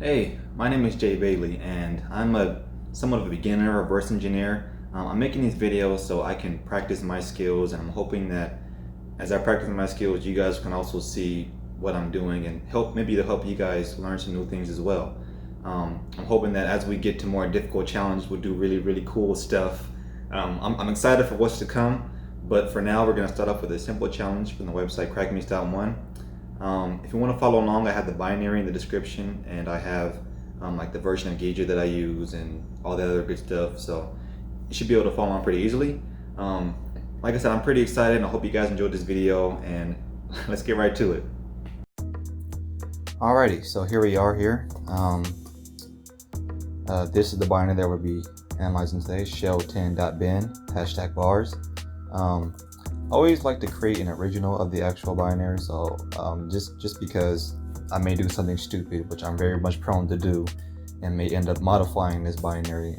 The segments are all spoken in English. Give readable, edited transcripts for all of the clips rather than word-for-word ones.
Hey, my name is Jay Bailey, and I'm somewhat of a beginner, reverse engineer. I'm making these videos so I can practice my skills, and I'm hoping that as I practice my skills, you guys can also see what I'm doing and maybe to help you guys learn some new things as well. I'm hoping that as we get to more difficult challenges, we'll do really cool stuff. I'm excited for what's to come, but for now, we're going to start off with a simple challenge from the website crackmes.one. If you want to follow along, I have the binary in the description, and I have like the version of Ghidra that I use and all the other good stuff. So you should be able to follow along pretty easily. Like I said, I'm pretty excited, and I hope you guys enjoyed this video. And let's get right to it. Alrighty, so here we are here. This is the binary that we'll be analyzing today. Sh4ll10.bin #bars. I always like to create an original of the actual binary, so just because I may do something stupid, which I'm very much prone to do, and may end up modifying this binary.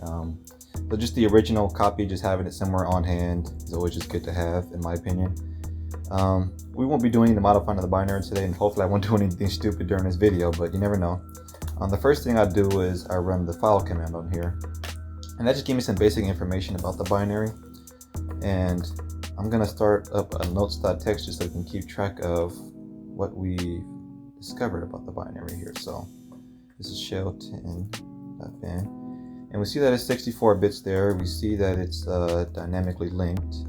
But just the original copy, just having it somewhere on hand is always just good to have, in my opinion. We won't be doing the modifying of the binary today, and hopefully I won't do anything stupid during this video, but you never know. The first thing I do is I run the file command on here, and that just gives me some basic information about the binary. And I'm gonna start up a notes.txt just so we can keep track of what we discovered about the binary here. So this is sh4ll10.bin, and we see that it's 64 bits there. We see that it's dynamically linked,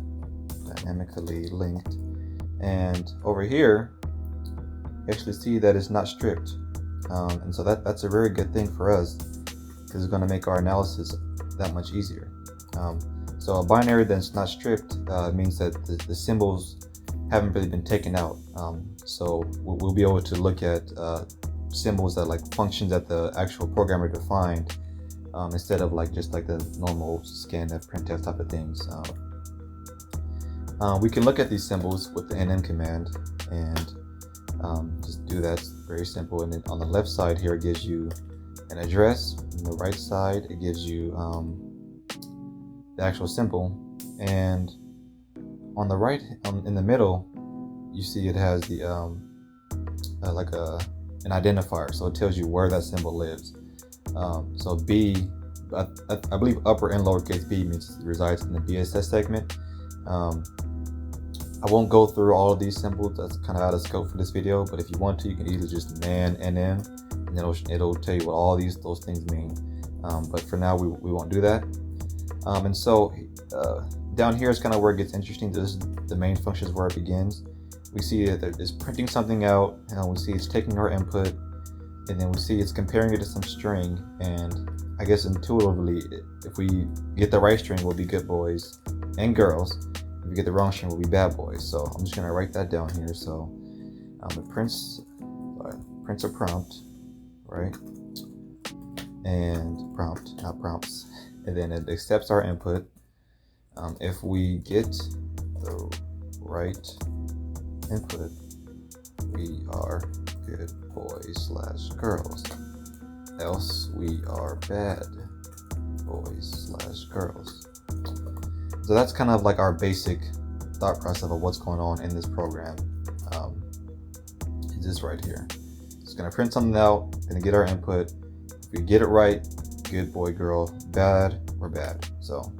and over here you actually see that it's not stripped, and so that's a very good thing for us because it's going to make our analysis that much easier. So a binary that's not stripped means that the symbols haven't really been taken out. So we'll be able to look at symbols that like functions that the actual programmer defined, instead of just like the normal scanf, printf type of things. We can look at these symbols with the nm command and just do that. It's very simple. And then on the left side here, it gives you an address. On the right side, it gives you the actual symbol, and on the right, in the middle, you see it has the an identifier, so it tells you where that symbol lives. So B, I believe upper and lowercase b means it resides in the BSS segment. I won't go through all of these symbols, that's kind of out of scope for this video, but if you want to, you can either just man nm, and it'll tell you what all those things mean. But for now, we won't do that. And so down here is kind of where it gets interesting. This is the main function is where it begins. We see that it's printing something out, and we see it's taking our input, and then we see it's comparing it to some string. And I guess intuitively, if we get the right string, we'll be good boys and girls. If we get the wrong string, we'll be bad boys. So I'm just gonna write that down here. So it prints a prompt, right? And prompt, not prompts. And then it accepts our input. If we get the right input, we are good boys / girls. Else we are bad boys / girls. So that's kind of like our basic thought process of what's going on in this program. It's this right here. It's gonna print something out, gonna get our input. If we get it right, good boy, girl, bad, we're bad. So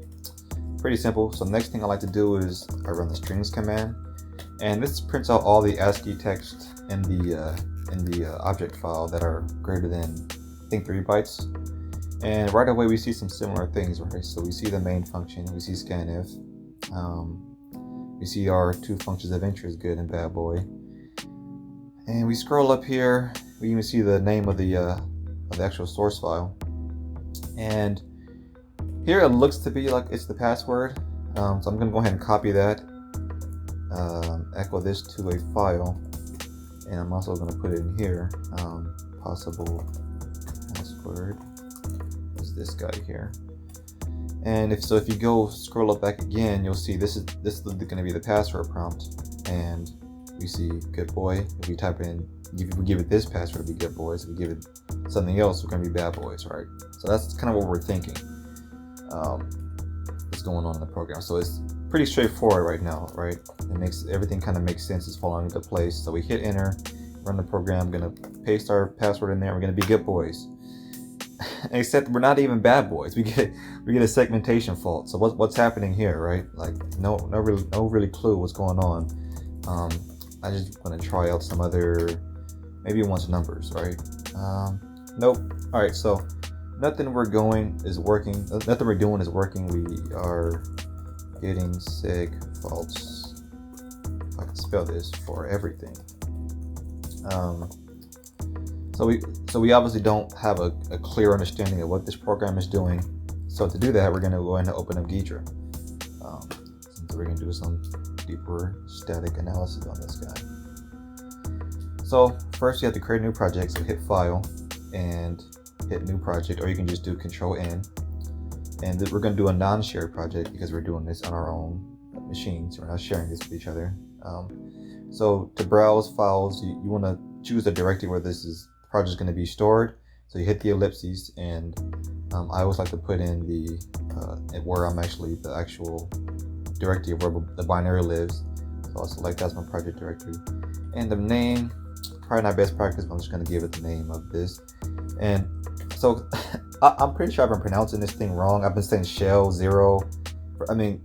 pretty simple. So the next thing I like to do is I run the strings command, and this prints out all the ASCII text in the object file that are greater than, I think, 3 bytes. And right away we see some similar things, right? So we see the main function, we see scanf, we see our 2 functions of interest, good and bad boy, and we scroll up here. We even see the name of the actual source file. And here it looks to be like it's the password, so I'm going to go ahead and copy that, echo this to a file, and I'm also going to put it in here. Possible password is this guy here. And if you go scroll up back again, you'll see this is going to be the password prompt, and we see good boy. If we type in, if we give it this password, it'll be good boys. If we give it something else, we're going to be bad boys, right? So that's kind of what we're thinking is going on in the program. So it's pretty straightforward right now, right? It makes everything kind of makes sense. It's falling into place. So we hit enter, run the program. I'm gonna paste our password in there. We're gonna be good boys. Except we're not even bad boys. We get a segmentation fault. So what's happening here, right? Like no really clue what's going on. I just want to try out some other, maybe it wants numbers, right? Nope. All right, so nothing we're doing is working. We are getting seg faults. If I can spell this for everything. So we obviously don't have a clear understanding of what this program is doing. So to do that, we're going to go ahead and open up Ghidra. So we're going to do some deeper static analysis on this guy. So first you have to create a new project. So hit File and hit New Project, or you can just do Control-N. And we're going to do a non-shared project because we're doing this on our own machines. We're not sharing this with each other. So to browse files, you want to choose the directory where this project is going to be stored. So you hit the ellipses, and I always like to put in the where I'm actually the actual directory of where the binary lives. So I'll select that's my project directory, and the name, probably not best practice, but I'm just going to give it the name of this. And so I'm pretty sure I've been pronouncing this thing wrong. I've been saying Sh4ll10. I mean,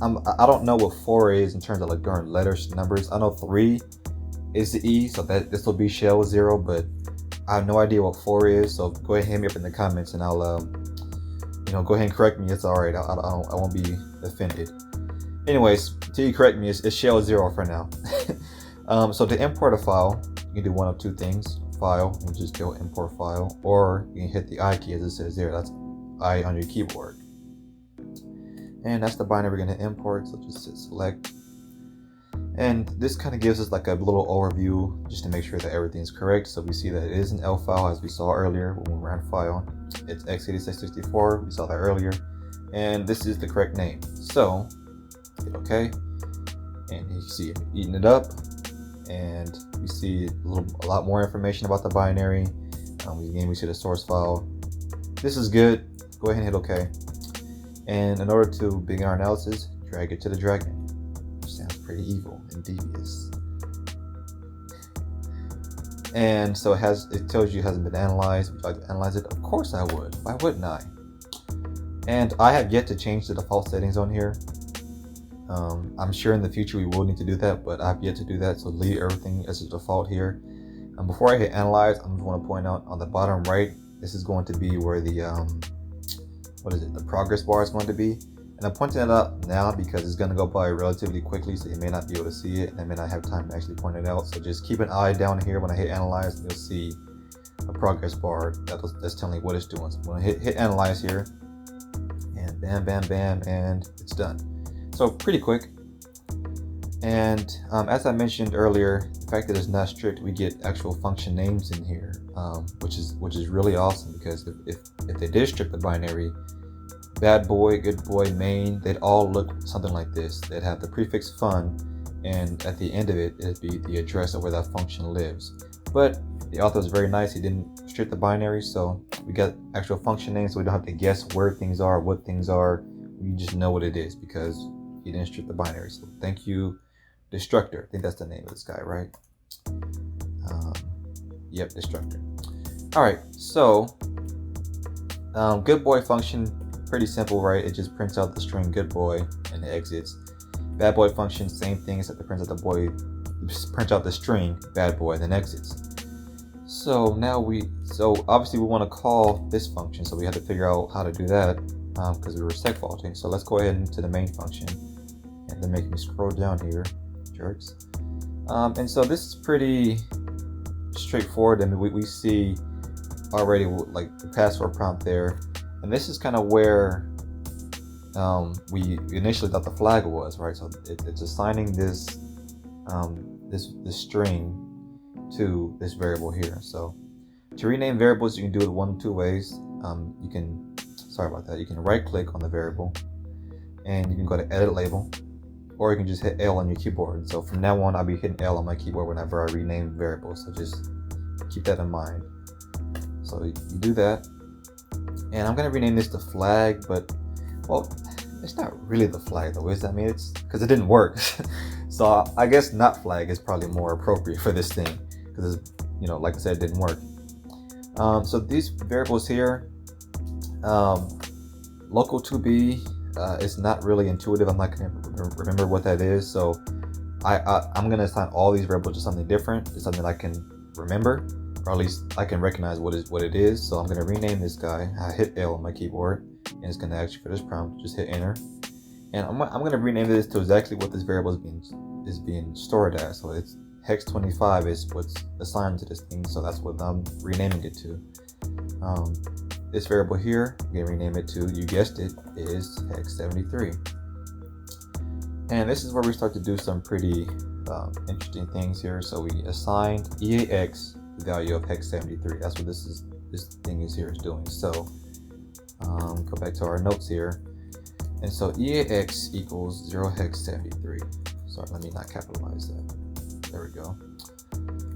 I don't know what 4 is in terms of like during letters, numbers. I know 3 is the E, so that this will be Sh4ll10, but I have no idea what 4 is. So go ahead and hit me up in the comments, and I'll go ahead and correct me. It's all right. I won't be offended. Anyways, till you correct me, it's Sh4ll10 for now. So to import a file, you can do one of two things. File, and just go import file, or you can hit the I key as it says there. That's I on your keyboard. And that's the binary we're going to import. So just hit select. And this kind of gives us like a little overview just to make sure that everything's correct. So we see that it is an L file, as we saw earlier when we ran file. It's x86-64, we saw that earlier. And this is the correct name. So hit OK. And you see it eating it up. And we see a lot more information about the binary. We see the source file. This is good. Go ahead and hit OK. And in order to begin our analysis, drag it to the dragon. Sounds pretty evil and devious. And so it tells you it hasn't been analyzed. Would you like to analyze it? Of course I would. Why wouldn't I? And I have yet to change the default settings on here. I'm sure in the future we will need to do that, but I've yet to do that. So leave everything as a default here. Before I hit analyze, I just want to point out on the bottom right, this is going to be where the the progress bar is going to be. And I'm pointing it out now because it's going to go by relatively quickly, so you may not be able to see it, and I may not have time to actually point it out. So just keep an eye down here. When I hit analyze, you'll see a progress bar that's telling you what it's doing. So I'm going to hit analyze here, and bam, bam, bam, and it's done. So pretty quick. And as I mentioned earlier, the fact that it's not strict, we get actual function names in here, which is really awesome, because if they did strip the binary, bad boy, good boy, main, they'd all look something like this. They'd have the prefix fun, and at the end of it, it'd be the address of where that function lives. But the author was very nice. He didn't strip the binary, so we got actual function names, so we don't have to guess where things are, what things are. We just know what it is because he didn't strip the binary. So thank you, Destructor. I think that's the name of this guy, right? Yep, Destructor. All right, so good boy function, pretty simple, right? It just prints out the string good boy and it exits. Bad boy function, same thing, except it prints out the string bad boy and then exits. So now obviously we want to call this function, so we had to figure out how to do that because we were seg faulting. So let's go ahead into the main function, and then make me scroll down here, jerks. And so this is pretty straightforward. I mean, we see already like the password prompt there, and this is kind of where we initially thought the flag was, right? So it's assigning this this string to this variable here. So to rename variables, you can do it one of two ways. You can right click on the variable, and you can go to edit label, or you can just hit L on your keyboard. So from now on, I'll be hitting L on my keyboard whenever I rename variables. So just keep that in mind. So you do that, and I'm gonna rename this to flag, but well, it's not really the flag though, is it? I mean, it's because it didn't work. So I guess not flag is probably more appropriate for this thing. because, you know, like I said, it didn't work. So these variables here, local 2b, it's not really intuitive. I'm not going to remember what that is. So I'm going to assign all these variables to something different, to something I can remember, or at least I can recognize what it is. So I'm going to rename this guy. I hit L on my keyboard, and it's going to ask you for this prompt. Just hit enter, and I'm going to rename this to exactly what this variable is being stored as. So it's hex 25 is what's assigned to this thing, so that's what I'm renaming it to. This variable here, I'm going to rename it to, you guessed it, is hex 73. And this is where we start to do some pretty interesting things here. So we assigned EAX the value of hex 73. That's what this thing is doing. So go back to our notes here. And so EAX equals 0 hex 73. Sorry, let me not capitalize that. There we go.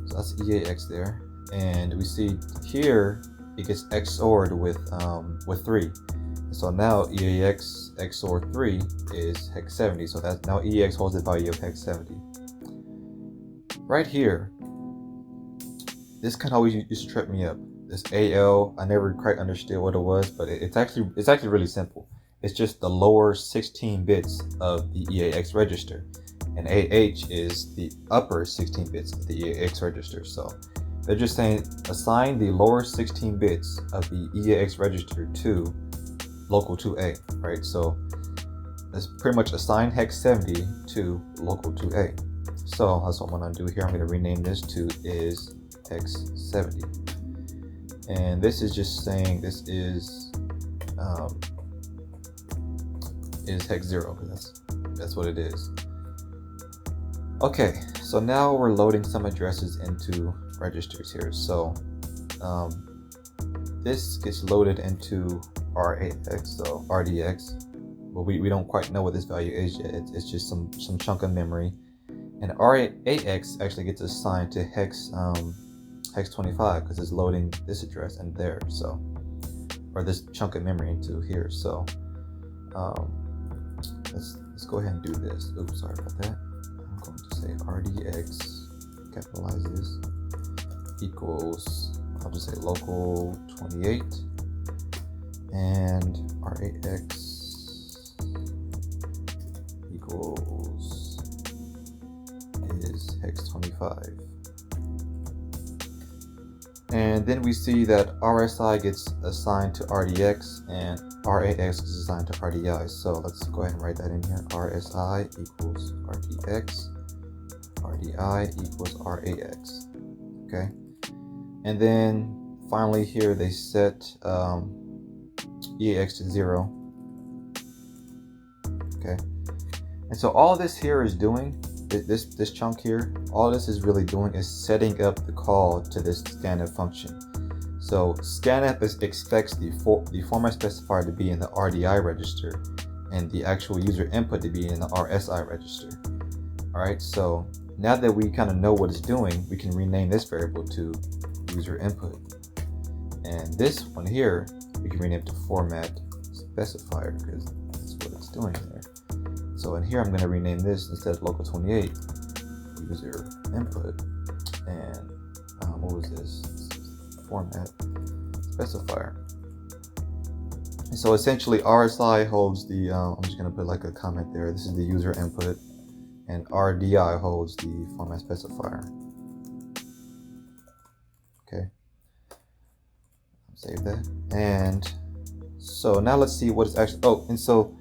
So that's EAX there. And we see here it gets XOR'd with 3. So now EAX XOR 3 is hex 70. So that's now EAX holds the value of hex 70. Right here, this kind of always used to trip me up. This AL, I never quite understood what it was, but it's actually really simple. It's just the lower 16 bits of the EAX register, and AH is the upper 16 bits of the EAX register. So they're just saying assign the lower 16 bits of the EAX register to local 2A, right? So let's pretty much assign hex 70 to local 2A. So that's what I'm going to do here. I'm going to rename this to is hex 70. And this is just saying this is hex 0, because that's what it is. Okay, so now we're loading some addresses into registers here. So this gets loaded into R8X, so RDX, but we don't quite know what this value is yet. It's just some chunk of memory. And R8X actually gets assigned to hex 25 because it's loading this address and there, so, or this chunk of memory into here. So let's go ahead and do this. Oops, sorry about that. I'm going to say RDX, capitalize this, equals, I'll just say local 28, and R8X equals is hex 25. And then we see that RSI gets assigned to RDX and R8X is assigned to RDI. So let's go ahead and write that in here. RSI equals RDX, RDI equals R8X. Okay. And then finally here they set EAX to 0. Okay. And so all this here is doing, this chunk here, all this is really doing is setting up the call to this scanf function. So scanf expects the format specifier to be in the RDI register and the actual user input to be in the RSI register. All right, so now that we kind of know what it's doing, we can rename this variable to user input. And this one here, we can rename to format specifier because that's what it's doing there. So in here, I'm going to rename this instead of local 28, user input, and what was this? Format specifier. And so essentially RSI holds the, I'm just going to put like a comment there. This is the user input, and RDI holds the format specifier. Okay. Save that. And so now let's see what it's actually, oh, and so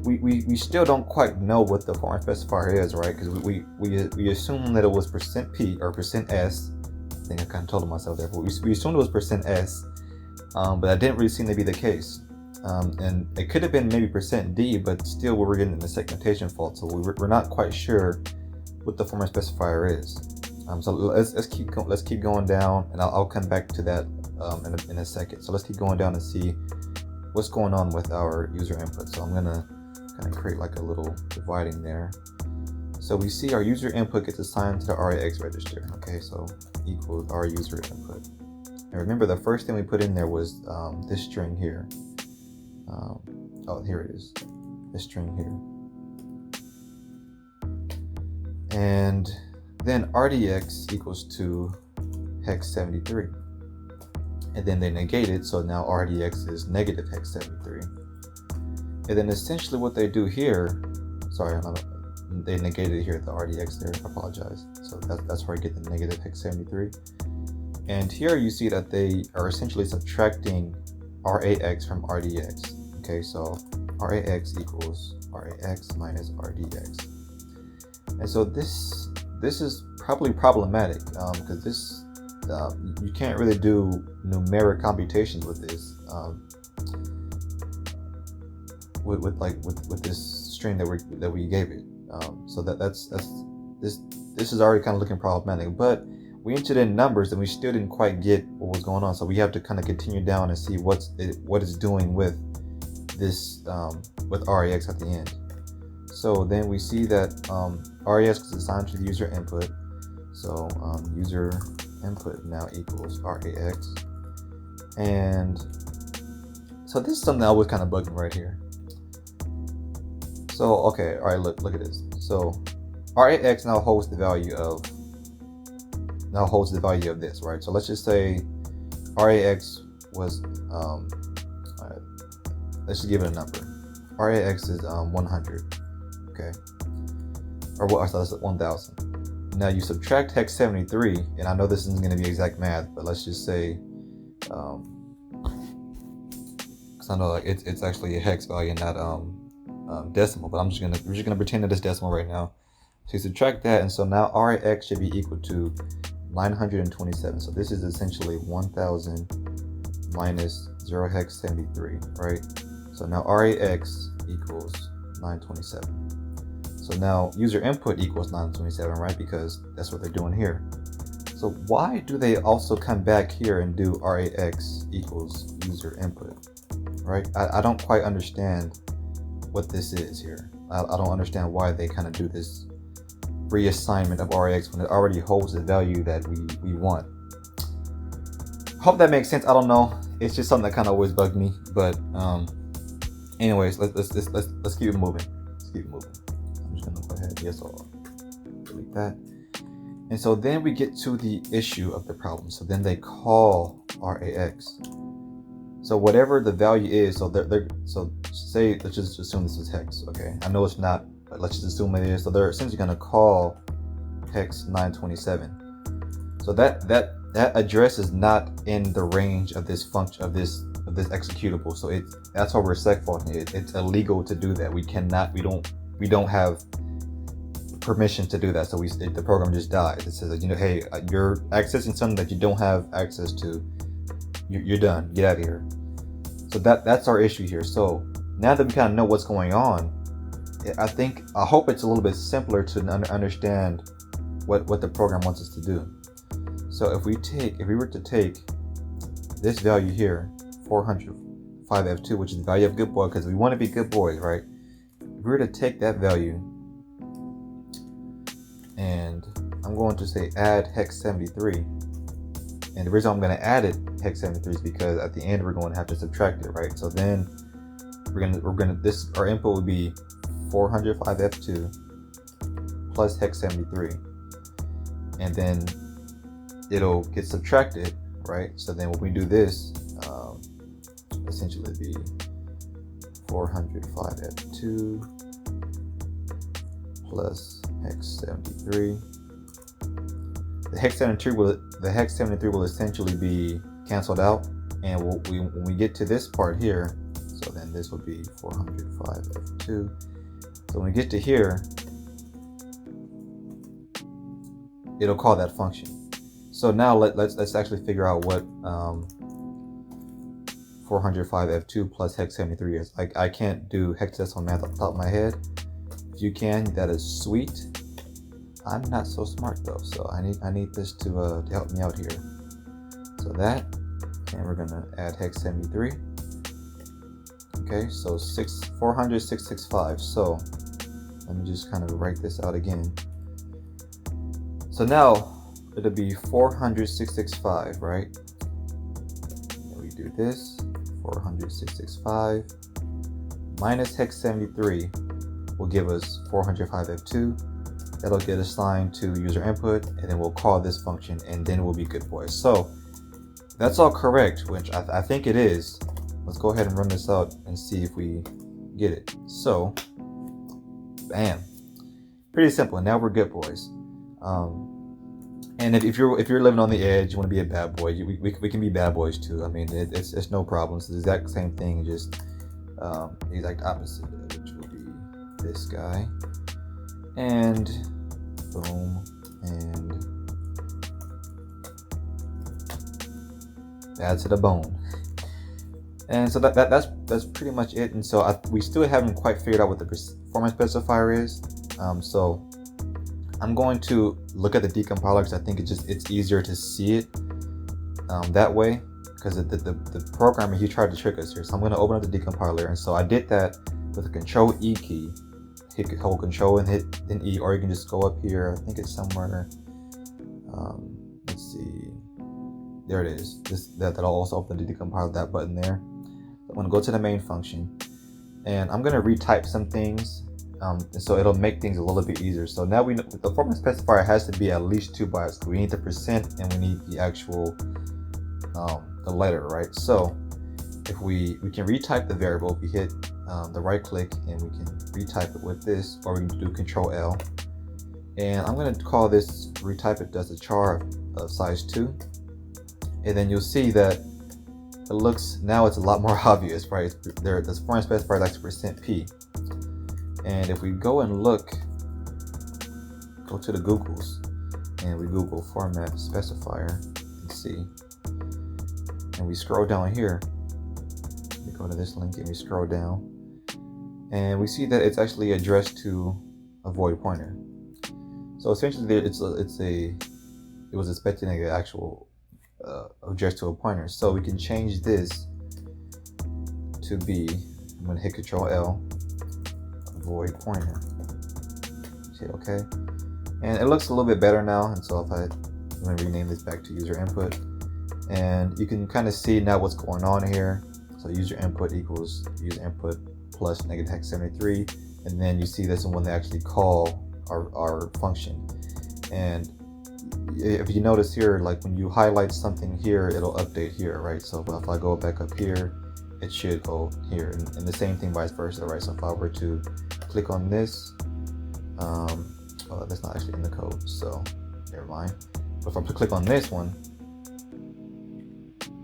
we still don't quite know what the format specifier is, right? Because we assumed that it was %P or %S. I think I kind of told myself there, but we assumed it was %S, but that didn't really seem to be the case. And it could have been maybe %D, but still we were getting the segmentation fault, so we're not quite sure what the format specifier is. So let's keep going down, and I'll come back to that in a second. So let's keep going down and see what's going on with our user input. So I'm gonna kind of create like a little dividing there. So we see our user input gets assigned to the RAX register. Okay, so equals our user input. And remember, the first thing we put in there was this string here. Oh, here it is. This string here. And then RDX equals to hex 73. And then they negate it, so now RDX is negative hex 73. And then essentially what they do here, they negated here the RDX there, I apologize. So that's where I get the negative hex 73. And here you see that they are essentially subtracting RAX from RDX. Okay, so RAX equals RAX minus RDX. And so this is probably problematic because this you can't really do numeric computations with this with this string that we gave it. So this is already kind of looking problematic. But we entered in numbers and we still didn't quite get what was going on. So we have to kind of continue down and see what it's doing with this with RAX at the end. So then we see that RAX is assigned to the user input. So user input now equals RAX. And so this is something that was kind of bugging right here. So okay, all right, look at this. So RAX now holds the value of this, right? So let's just say RAX was all right, let's just give it a number. RAX is 100, okay, or what? So that's 1000. Now you subtract hex 73, and I know this isn't going to be exact math, but let's just say, because I know like it's actually a hex value, not decimal. But we're just gonna pretend that it's decimal right now. So you subtract that, and so now RAX should be equal to 927. So this is essentially 1000 minus 0 hex 73, right? So now RAX equals 927. So now user input equals 927, right? Because that's what they're doing here. So why do they also come back here and do RAX equals user input, right? I don't quite understand what this is here. I don't understand why they kind of do this reassignment of RAX when it already holds the value that we want. Hope that makes sense. I don't know. It's just something that kind of always bugged me. But anyways, let's keep it moving. Let's keep it moving. I'm just gonna go ahead. Yes, I'll delete that. And so then we get to the issue of the problem. So then they call RAX. So whatever the value is, so say let's just assume this is hex. Okay, I know it's not, but let's just assume it is. So they're essentially going to call hex 927. So that address is not in the range of this function of this executable. So that's why we're sec faulting it. It's illegal to do that. We don't have permission to do that. So the program just dies. It says, hey, you're accessing something that you don't have access to. You're done. Get out of here. So that's our issue here. So now that we kind of know what's going on, I hope it's a little bit simpler to understand what the program wants us to do. So if we were to take this value here, 405F2, which is the value of good boy, because we want to be good boys, right? If we were to take that value, and I'm going to say add hex 73. And the reason I'm going to add it hex 73 is because at the end we're going to have to subtract it, right? So then our input would be 405F2 plus hex 73, and then it'll get subtracted, right? So then when we do this, essentially it'd be 405F2 plus hex 73. The hex 73 will essentially be canceled out, and when we get to this part here, so then this will be 405F2. So when we get to here, it'll call that function. So now let's actually figure out what 405F2 plus hex 73 is. I can't do hexadecimal math off the top of my head. If you can, that is sweet. I'm not so smart though, so I need this to help me out here. So that, and we're gonna add hex 73. Okay, so 400 665. So let me just kind of write this out again. So now it'll be 400 665, right? And we do this 400 665 minus hex 73 will give us 405F2. That'll get assigned to user input, and then we'll call this function, and then we'll be good boys. So that's all correct, which I think it is. Let's go ahead and run this out and see if we get it. So, bam, pretty simple. And now we're good boys. And if you're living on the edge, you want to be a bad boy, we can be bad boys too. I mean, it's no problem. It's the exact same thing, just the exact opposite, which will be this guy. And boom, and add to the bone. And so that's pretty much it. And so we still haven't quite figured out what the performance specifier is. So I'm going to look at the decompiler because I think it's easier to see it that way, because the programmer, he tried to trick us here. So I'm going to open up the decompiler, and so I did that with the Control E key. Hold Control and hit an E, or you can just go up here. I think it's somewhere. Let's see. There it is. That'll also open the decompiler, that button there. I'm going to go to the main function, and I'm going to retype some things. So it'll make things a little bit easier. So now we know the performance specifier has to be at least 2 bytes. We need the percent and we need the actual the letter, right? So if we can retype the variable, we hit the right click and we can retype it with this, or we can do Control L. And I'm going to call this retype it as a char of size 2. And then you'll see that it looks, now it's a lot more obvious, right? The performance specifier is actually %p. And if we go and go to the Googles, and we Google format specifier and see, and we scroll down here, we go to this link and we scroll down, and we see that it's actually addressed to a void pointer. So essentially it was expecting an actual address to a pointer. So we can change this to be, I'm going to hit Control L, void pointer, hit OK, and it looks a little bit better now. And so I'm going to rename this back to user input, and you can kind of see now what's going on here. So user input equals user input plus -73, and then you see this one they actually call our function. And if you notice here, like when you highlight something here, it'll update here, right? So if I go back up here, it should go here, and the same thing vice versa, right? So if I were to click on this, well, that's not actually in the code, so never mind. But if I click on this one,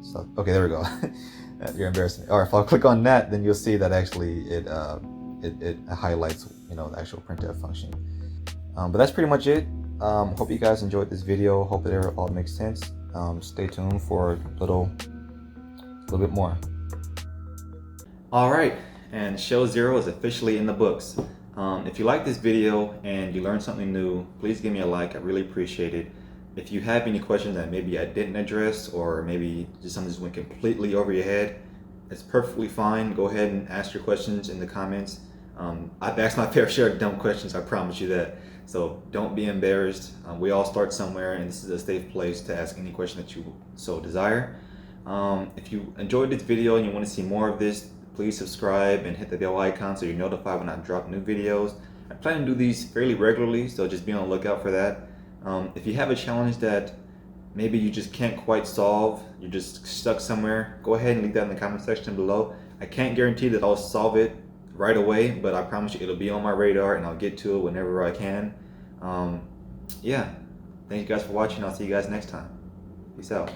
so okay, there we go. You're embarrassing me. All right, if I click on that, then you'll see that actually it highlights, the actual printf function. But that's pretty much it. Hope you guys enjoyed this video. Hope that it all makes sense. Stay tuned for a little bit more. All right, and Sh4ll10 is officially in the books. If you like this video and you learned something new, please give me a like. I really appreciate it. If you have any questions that maybe I didn't address, or maybe just something just went completely over your head, it's perfectly fine. Go ahead and ask your questions in the comments. I've asked my fair share of dumb questions, I promise you that. So don't be embarrassed. We all start somewhere, and this is a safe place to ask any question that you so desire. If you enjoyed this video and you want to see more of this, please subscribe and hit the bell icon so you're notified when I drop new videos. I plan to do these fairly regularly, so just be on the lookout for that. If you have a challenge that maybe you just can't quite solve, you're just stuck somewhere, go ahead and leave that in the comment section below. I can't guarantee that I'll solve it right away, but I promise you it'll be on my radar and I'll get to it whenever I can. Yeah, thank you guys for watching. I'll see you guys next time. Peace out.